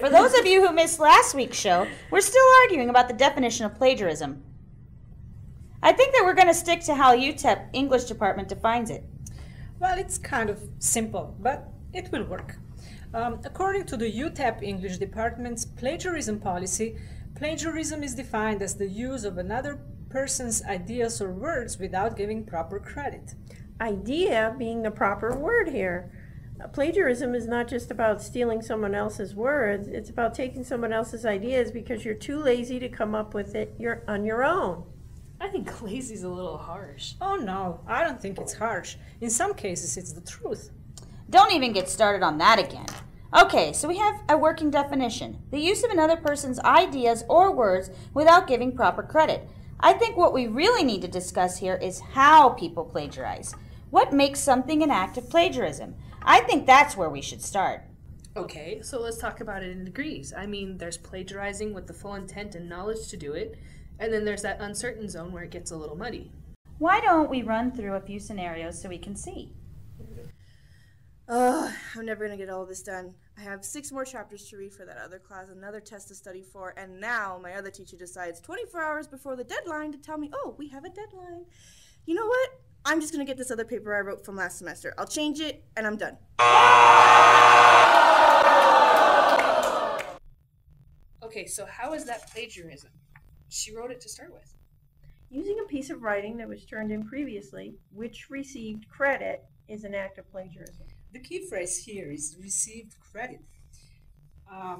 for those of you who missed last week's show, we're still arguing about the definition of plagiarism. I think that we're going to stick to how UTEP English department defines it. Well, it's kind of simple, but it will work. According to the UTEP English department's plagiarism policy, plagiarism is defined as the use of another person's ideas or words without giving proper credit. Idea being the proper word here. Plagiarism is not just about stealing someone else's words, it's about taking someone else's ideas because you're too lazy to come up with it on your own. I think lazy's a little harsh. Oh no, I don't think it's harsh. In some cases, it's the truth. Don't even get started on that again. Okay, so we have a working definition. The use of another person's ideas or words without giving proper credit. I think what we really need to discuss here is how people plagiarize. What makes something an act of plagiarism? I think that's where we should start. Okay, so let's talk about it in degrees. I mean, there's plagiarizing with the full intent and knowledge to do it, and then there's that uncertain zone where it gets a little muddy. Why don't we run through a few scenarios so we can see? I'm never going to get all this done. I have 6 more chapters to read for that other class, another test to study for, and now my other teacher decides 24 hours before the deadline to tell me, oh, we have a deadline. You know what? I'm just going to get this other paper I wrote from last semester. I'll change it, and I'm done. Okay, so how is that plagiarism? She wrote it to start with. Using a piece of writing that was turned in previously, which received credit, is an act of plagiarism. The key phrase here is received credit.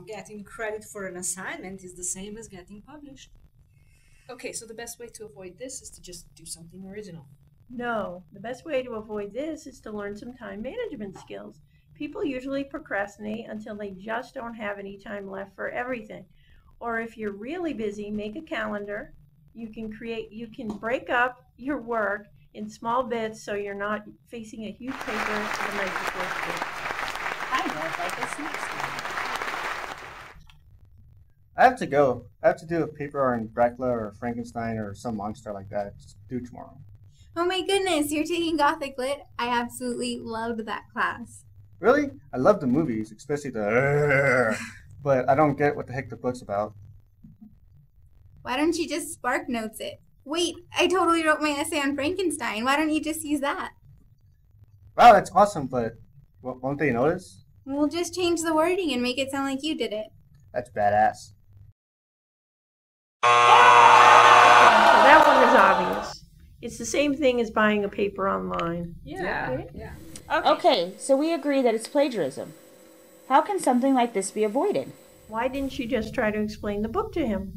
Getting credit for an assignment is the same as getting published. Okay, so the best way to avoid this is to just do something original. No, the best way to avoid this is to learn some time management skills. People usually procrastinate until they just don't have any time left for everything. Or if you're really busy, make a calendar. You can break up your work in small bits so you're not facing a huge paper the night before school. Kind of like a semester. I have to go. I have to do a paper on Dracula or Frankenstein or some monster like that. It's due tomorrow. Oh my goodness, you're taking Gothic Lit? I absolutely loved that class. Really? I love the movies, especially the but I don't get what the heck the book's about. Why don't you just Spark Notes it? Wait, I totally wrote my essay on Frankenstein. Why don't you just use that? Wow, that's awesome, but won't they notice? We'll just change the wording and make it sound like you did it. That's badass. So that one is obvious. It's the same thing as buying a paper online. Yeah. Okay, so we agree that it's plagiarism. How can something like this be avoided? Why didn't you just try to explain the book to him?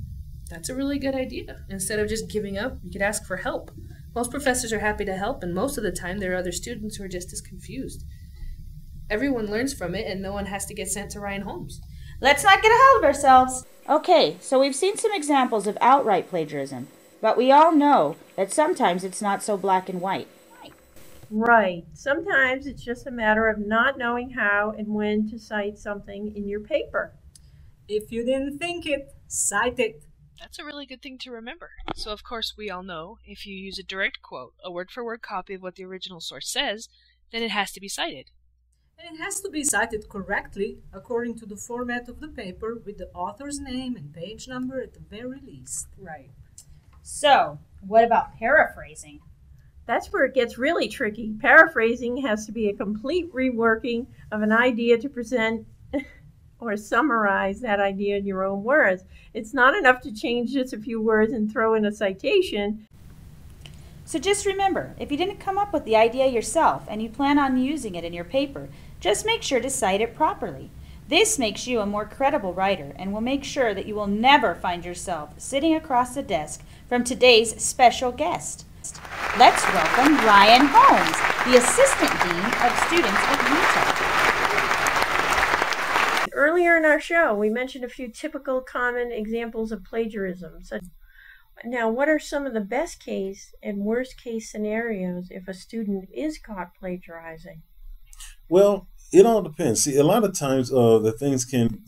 That's a really good idea. Instead of just giving up, you could ask for help. Most professors are happy to help, and most of the time there are other students who are just as confused. Everyone learns from it, and no one has to get sent to Ryan Holmes. Let's not get ahead of ourselves. Okay, so we've seen some examples of outright plagiarism, but we all know that sometimes it's not so black and white. Right. Sometimes it's just a matter of not knowing how and when to cite something in your paper. If you didn't think it, cite it. That's a really good thing to remember. So of course we all know if you use a direct quote, a word-for-word copy of what the original source says, then it has to be cited. And it has to be cited correctly according to the format of the paper with the author's name and page number at the very least. Right. So, what about paraphrasing? That's where it gets really tricky. Paraphrasing has to be a complete reworking of an idea to present or summarize that idea in your own words. It's not enough to change just a few words and throw in a citation. So just remember, if you didn't come up with the idea yourself and you plan on using it in your paper, just make sure to cite it properly. This makes you a more credible writer and will make sure that you will never find yourself sitting across the desk from today's special guest. Let's welcome Ryan Holmes, the Assistant Dean of Students at UTEP. Earlier in our show, we mentioned a few typical common examples of plagiarism. Now, what are some of the best case and worst case scenarios if a student is caught plagiarizing? Well, it all depends. See, a lot of times the things can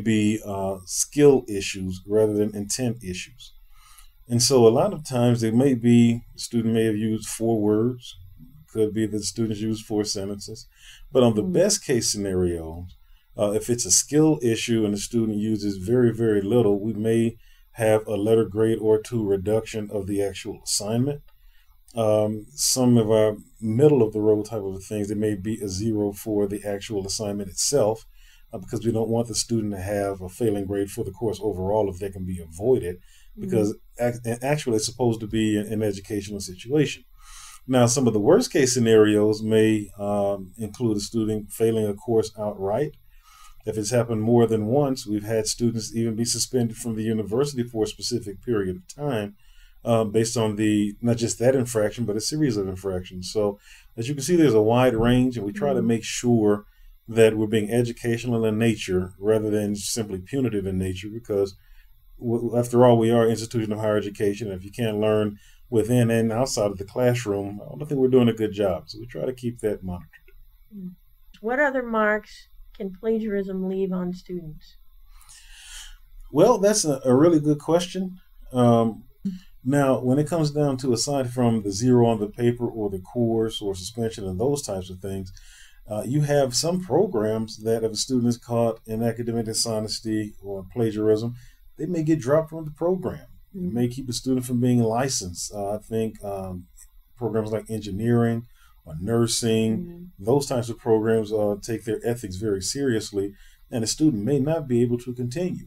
be skill issues rather than intent issues. And so a lot of times it may be the student may have used 4 words. Could be that the students used 4 sentences. But on the best case scenarios, If it's a skill issue and the student uses very, very little, we may have a letter grade or two reduction of the actual assignment. Some of our middle of the road type of things, there may be a 0 for the actual assignment itself, because we don't want the student to have a failing grade for the course overall if they can be avoided, because actually it's supposed to be an educational situation. Now, some of the worst case scenarios may include a student failing a course outright. If it's happened more than once, we've had students even be suspended from the university for a specific period of time based on not just that infraction, but a series of infractions. So as you can see, there's a wide range, and we try to make sure that we're being educational in nature rather than simply punitive in nature, because after all, we are an institution of higher education. And if you can't learn within and outside of the classroom, I don't think we're doing a good job. So we try to keep that monitored. What other marks can plagiarism leave on students? Well, that's a really good question. Now, when it comes down to, aside from the 0 on the paper or the course or suspension and those types of things, you have some programs that if a student is caught in academic dishonesty or plagiarism, they may get dropped from the program. It may keep a student from being licensed. I think programs like engineering or nursing, those types of programs take their ethics very seriously, and a student may not be able to continue.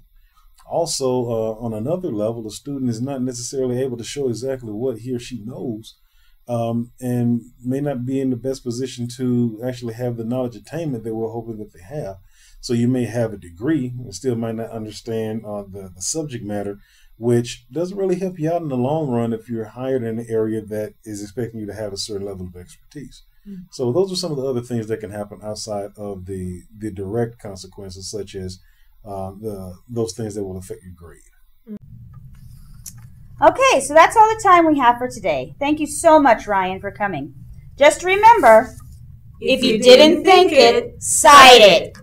Also, on another level, a student is not necessarily able to show exactly what he or she knows, and may not be in the best position to actually have the knowledge attainment that we're hoping that they have. So you may have a degree and still might not understand the subject matter, which doesn't really help you out in the long run if you're hired in an area that is expecting you to have a certain level of expertise. So those are some of the other things that can happen outside of the direct consequences, such as those things that will affect your grade. Okay, so that's all the time we have for today. Thank you so much, Ryan, for coming. Just remember, if you didn't think it, cite it.